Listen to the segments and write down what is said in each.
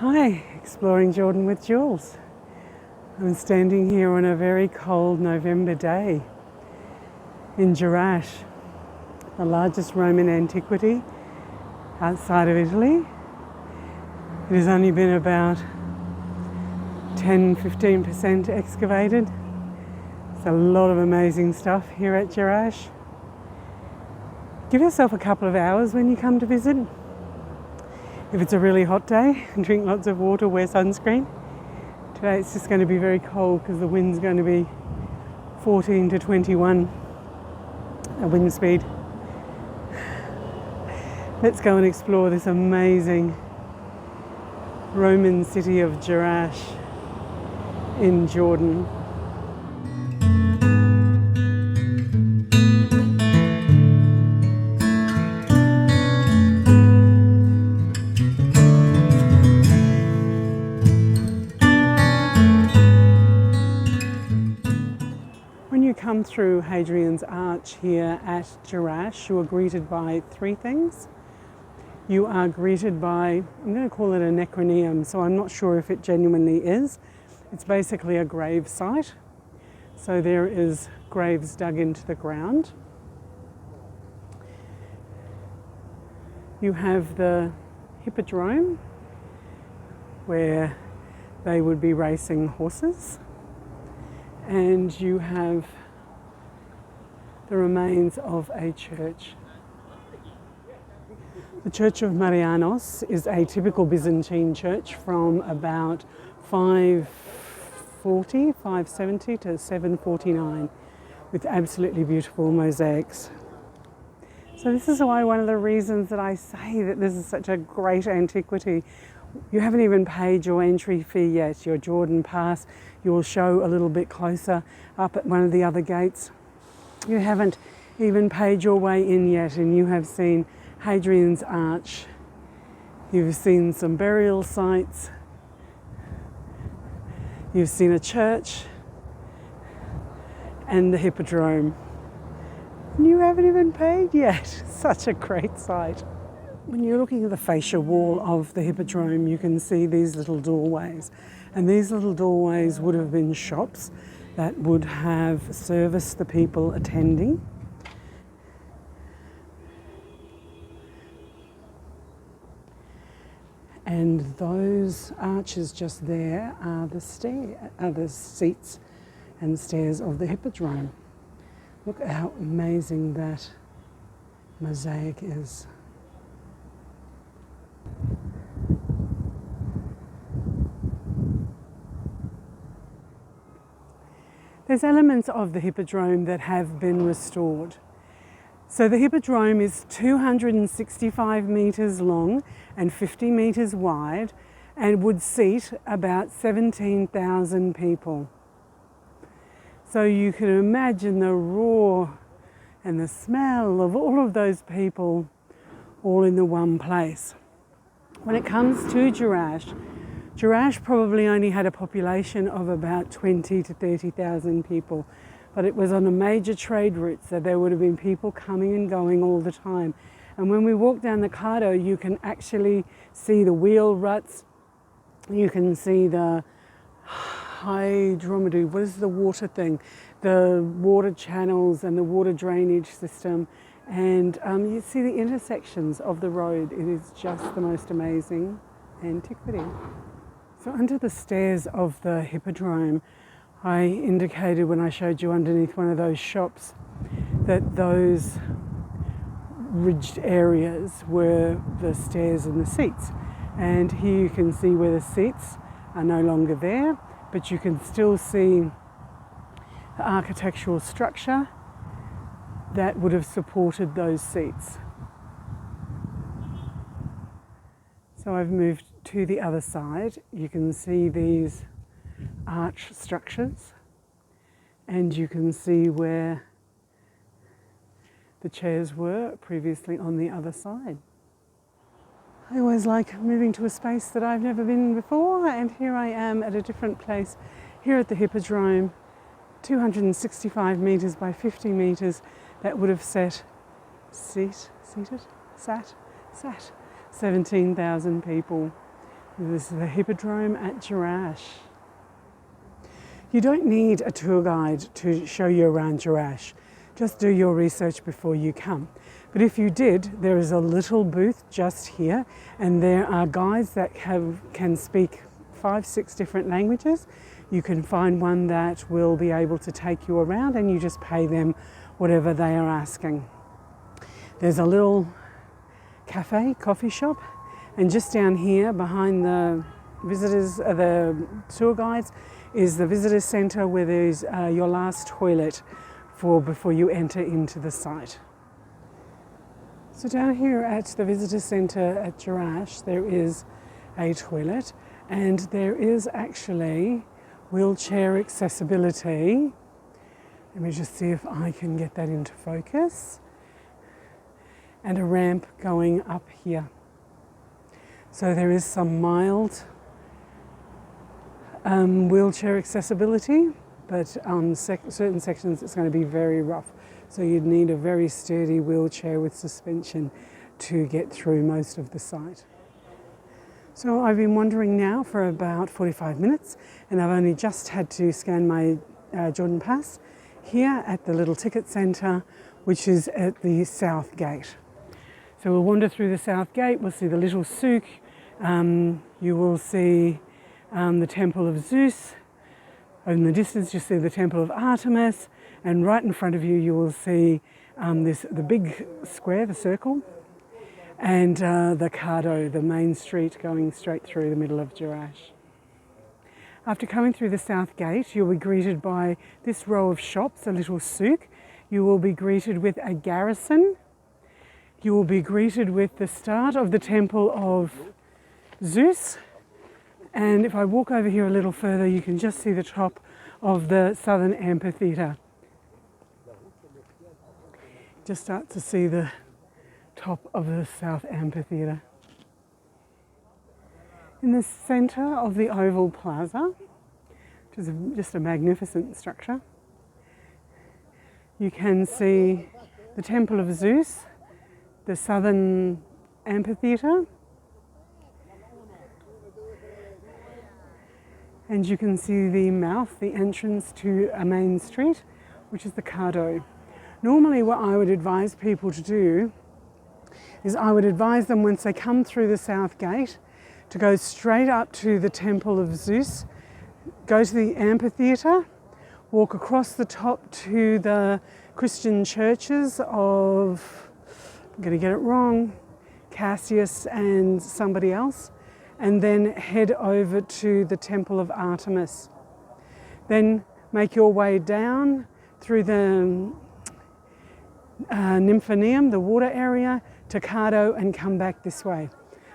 Hi, Exploring Jordan with Jules. I'm standing here on a very cold November day in Jerash, the largest Roman antiquity outside of Italy. It has only been about 10-15% excavated. There's a lot of amazing stuff here at Jerash. Give yourself a couple of hours when you come to visit. If it's a really hot day, drink lots of water, wear sunscreen. Today it's just going to be very cold because the wind's going to be 14 to 21 wind speed. Let's go and explore this amazing Roman city of Jerash in Jordan. When you come through Hadrian's Arch here at Jerash, you are greeted by three things. You are greeted by, I'm going to call it a necronium, so I'm not sure if it genuinely is. It's basically a grave site. So there is graves dug into the ground. You have the Hippodrome, where they would be racing horses. And you have the remains of a church. The Church of Marianos is a typical Byzantine church from about 570 to 749 with absolutely beautiful mosaics. So this is why one of the reasons that I say that this is such a great antiquity. You haven't even paid your entry fee yet, your Jordan pass. You'll show a little bit closer up at one of the other gates. You haven't even paid your way in yet, and you have seen Hadrian's Arch. You've seen some burial sites. You've seen a church and the Hippodrome. And you haven't even paid yet. Such a great sight. When you're looking at the fascia wall of the Hippodrome, you can see these little doorways. And these little doorways would have been shops that would have serviced the people attending. And those arches just there are the seats and stairs of the Hippodrome. Look at how amazing that mosaic is. There's elements of the Hippodrome that have been restored. So the Hippodrome is 265 metres long and 50 metres wide and would seat about 17,000 people. So you can imagine the roar and the smell of all of those people all in the one place. When it comes to Jerash, Jerash probably only had a population of about 20 to 30,000 people, but it was on a major trade route, so there would have been people coming and going all the time. And when we walk down the Cardo, you can actually see the wheel ruts, you can see the hydrometry, what is the water thing? The water channels and the water drainage system, and you see the intersections of the road. It is just the most amazing antiquity. So under the stairs of the Hippodrome, I indicated when I showed you underneath one of those shops that those ridged areas were the stairs and the seats. And here you can see where the seats are no longer there, but you can still see the architectural structure that would have supported those seats. So I've moved to the other side. You can see these arch structures, and you can see where the chairs were previously on the other side. I always like moving to a space that I've never been before, and here I am at a different place here at the Hippodrome, 265 metres by 50 metres. That would have sat 17,000 people. This is the Hippodrome at Jerash. You don't need a tour guide to show you around Jerash. Just do your research before you come. But if you did, there is a little booth just here, and there are guides that can speak 5-6 different languages. You can find one that will be able to take you around, and you just pay them whatever they are asking. There's a little coffee shop, and just down here behind the visitors, the tour guides, is the visitor centre where there's your last toilet before you enter into the site. So down here at the visitor centre at Jerash, there is a toilet, and there is actually wheelchair accessibility. Let me just see if I can get that into focus. And a ramp going up here. So there is some mild wheelchair accessibility, but on certain sections it's going to be very rough. So you'd need a very sturdy wheelchair with suspension to get through most of the site. So I've been wandering now for about 45 minutes, and I've only just had to scan my Jordan Pass here at the little ticket centre, which is at the south gate. So we'll wander through the south gate, we'll see the little souk, you will see the temple of Zeus. In the distance you see the temple of Artemis, and right in front of you you will see the big square, the circle, and the Cardo, the main street going straight through the middle of Jerash. After coming through the south gate, you'll be greeted by this row of shops, a little souk. You will be greeted with a garrison. You will be greeted with the start of the temple of Zeus. And if I walk over here a little further, you can just see the top of the southern amphitheatre. Just start to see the top of the south amphitheatre. In the centre of the oval plaza, which is just a magnificent structure, you can see the temple of Zeus, the southern amphitheatre, and you can see the mouth, the entrance to a main street, which is the Cardo. Normally what I would advise people to do is I would advise them, once they come through the south gate, to go straight up to the temple of Zeus, go to the amphitheatre, walk across the top to the Christian churches of, I'm going to get it wrong, Cassius and somebody else, and then head over to the temple of Artemis. Then make your way down through the Nymphoneum, the water area, to Cardo, and come back this way.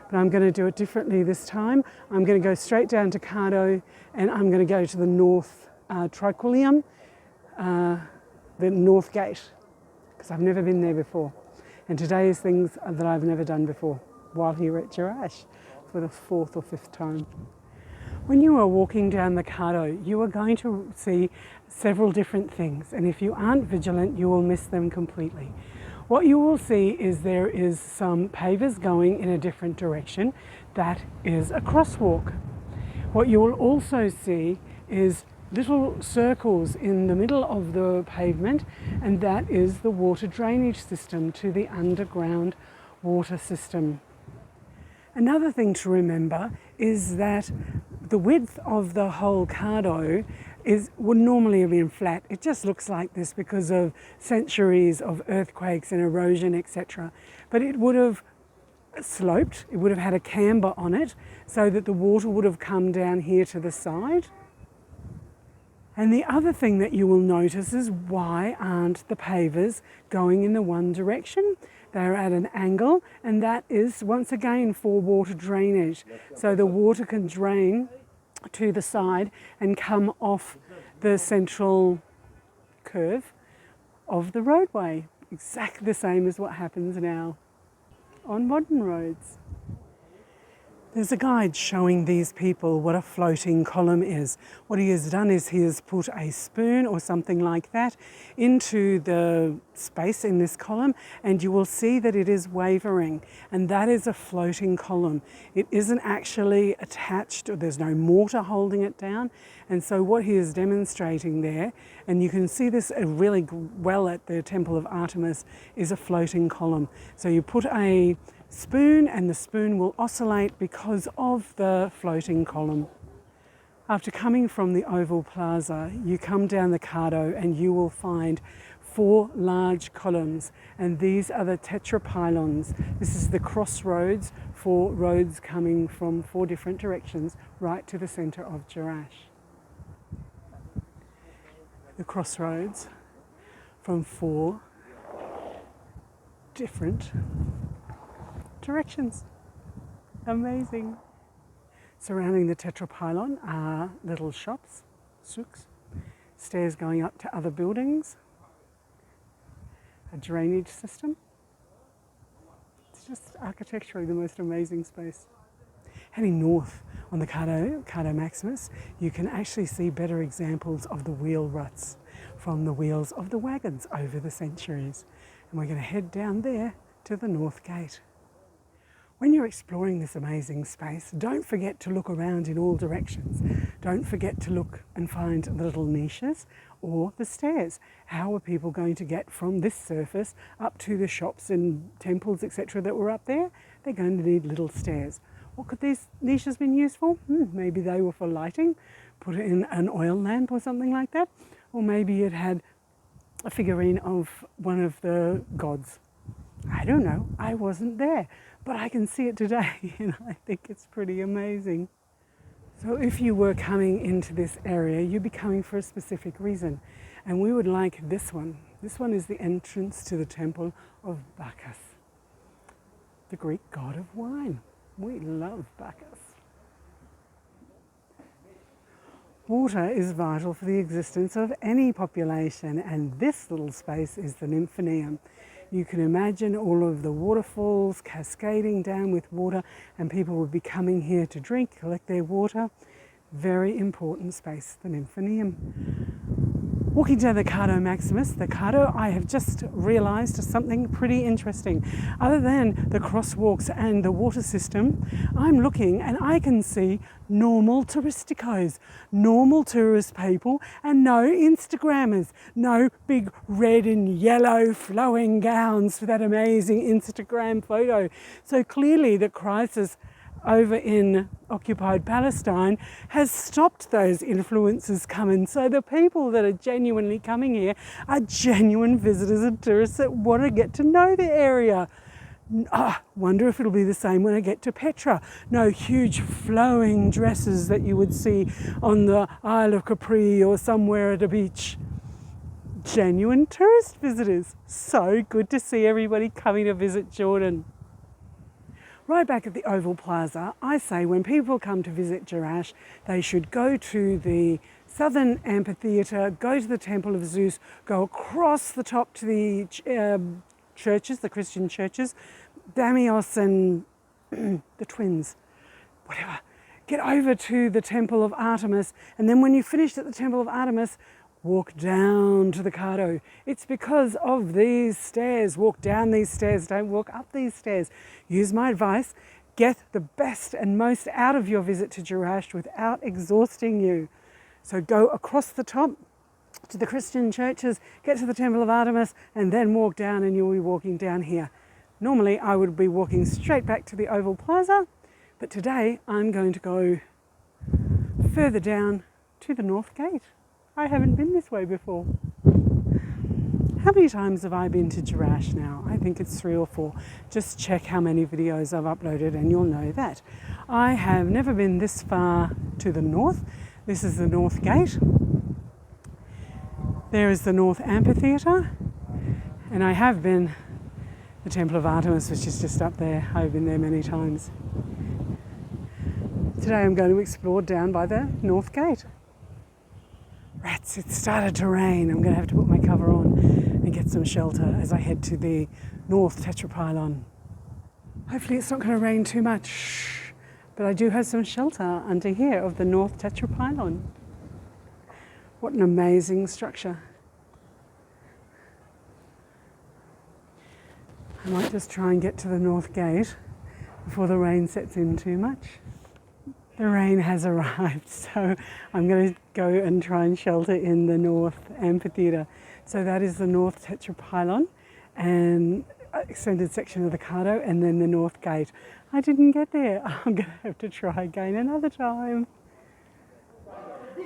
But I'm going to do it differently this time. I'm going to go straight down to Cardo, and I'm going to go to the north Triquilium, the north gate, because I've never been there before. And today is things that I've never done before while here at Jerash for the 4th or 5th time. When you are walking down the Cardo, you are going to see several different things, and if you aren't vigilant, you will miss them completely. What you will see is there is some pavers going in a different direction. That is a crosswalk. What you will also see is little circles in the middle of the pavement, and that is the water drainage system to the underground water system. Another thing to remember is that the width of the whole Cardo would normally have been flat. It just looks like this because of centuries of earthquakes and erosion, etc. But it would have sloped, it would have had a camber on it, so that the water would have come down here to the side. And the other thing that you will notice is, why aren't the pavers going in the one direction? They're at an angle, and that is once again for water drainage. So the water can drain to the side and come off the central curve of the roadway. Exactly the same as what happens now on modern roads. There's a guide showing these people what a floating column is. What he has done is he has put a spoon or something like that into the space in this column, and you will see that it is wavering, and that is a floating column. It isn't actually attached, or there's no mortar holding it down. And so what he is demonstrating there, and you can see this really well at the Temple of Artemis, is a floating column. So you put a spoon and the spoon will oscillate because of the floating column. After coming from the Oval Plaza, you come down the Cardo and you will find 4 large columns, and these are the tetrapylons. This is the crossroads, 4 roads coming from 4 different directions right to the centre of Jerash. The crossroads from 4 different directions. Amazing. Surrounding the tetrapylon are little shops, souks, stairs going up to other buildings, a drainage system. It's just architecturally the most amazing space. Heading north on the Cardo Maximus, you can actually see better examples of the wheel ruts from the wheels of the wagons over the centuries. And we're going to head down there to the North Gate. When you're exploring this amazing space, don't forget to look around in all directions. Don't forget to look and find the little niches or the stairs. How are people going to get from this surface up to the shops and temples, etc. that were up there? They're going to need little stairs. What could these niches been used for? Maybe they were for lighting, put it in an oil lamp or something like that. Or maybe it had a figurine of one of the gods. I don't know, I wasn't there, but I can see it today and I think it's pretty amazing. So if you were coming into this area, you'd be coming for a specific reason, and we would like this one. This one is the entrance to the temple of Bacchus, the Greek god of wine. We love Bacchus. Water is vital for the existence of any population, and this little space is the Nymphaeum. You can imagine all of the waterfalls cascading down with water, and people would be coming here to drink, collect their water. Very important space, the Nymphaeum. Walking down the Cardo Maximus, the Cardo, I have just realised something pretty interesting. Other than the crosswalks and the water system, I'm looking and I can see normal touristicos, normal tourist people, and no Instagrammers, no big red and yellow flowing gowns for that amazing Instagram photo. So clearly the crisis over in occupied Palestine has stopped those influences coming. So the people that are genuinely coming here are genuine visitors and tourists that want to get to know the area. Wonder if it'll be the same when I get to Petra. No huge flowing dresses that you would see on the Isle of Capri or somewhere at a beach. Genuine tourist visitors. So good to see everybody coming to visit Jordan. Right back at the Oval Plaza, I say when people come to visit Jerash, they should go to the southern amphitheatre, go to the Temple of Zeus, go across the top to the churches, the Christian churches, Damios and the twins, whatever. Get over to the Temple of Artemis, and then when you finished at the Temple of Artemis, walk down to the Cardo. It's because of these stairs. Walk down these stairs, don't walk up these stairs. Use my advice, get the best and most out of your visit to Jerash without exhausting you. So go across the top to the Christian churches, get to the Temple of Artemis, and then walk down, and you'll be walking down here. Normally I would be walking straight back to the Oval Plaza, but today I'm going to go further down to the North Gate. I haven't been this way before. How many times have I been to Jerash now? I think it's 3 or 4. Just check how many videos I've uploaded and you'll know that. I have never been this far to the north. This is the North Gate. There is the North Amphitheatre. And I have been the Temple of Artemis, which is just up there. I've been there many times. Today I'm going to explore down by the North Gate. Rats, it started to rain. I'm going to have to put my cover on and get some shelter as I head to the North Tetrapylon. Hopefully it's not going to rain too much. But I do have some shelter under here of the North Tetrapylon. What an amazing structure. I might just try and get to the North Gate before the rain sets in too much. The rain has arrived, so I'm going to go and try and shelter in the North Amphitheatre. So that is the North Tetrapylon and extended section of the Cardo, and then the North Gate. I didn't get there. I'm going to have to try again another time.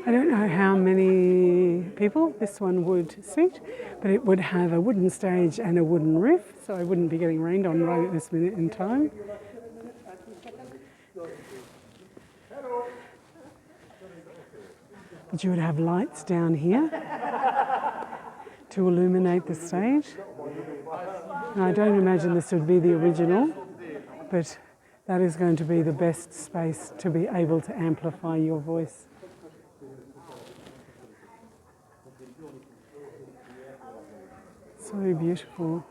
I don't know how many people this one would seat, but it would have a wooden stage and a wooden roof, so I wouldn't be getting rained on right at this minute in time. But you would have lights down here to illuminate the stage. And I don't imagine this would be the original, but that is going to be the best space to be able to amplify your voice. So beautiful.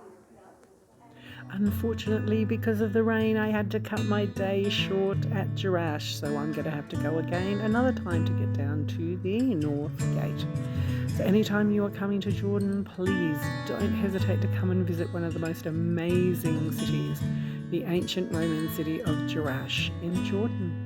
Unfortunately, because of the rain, I had to cut my day short at Jerash, so I'm going to have to go again another time to get down to the North Gate. So anytime you are coming to Jordan, please don't hesitate to come and visit one of the most amazing cities, the ancient Roman city of Jerash in Jordan.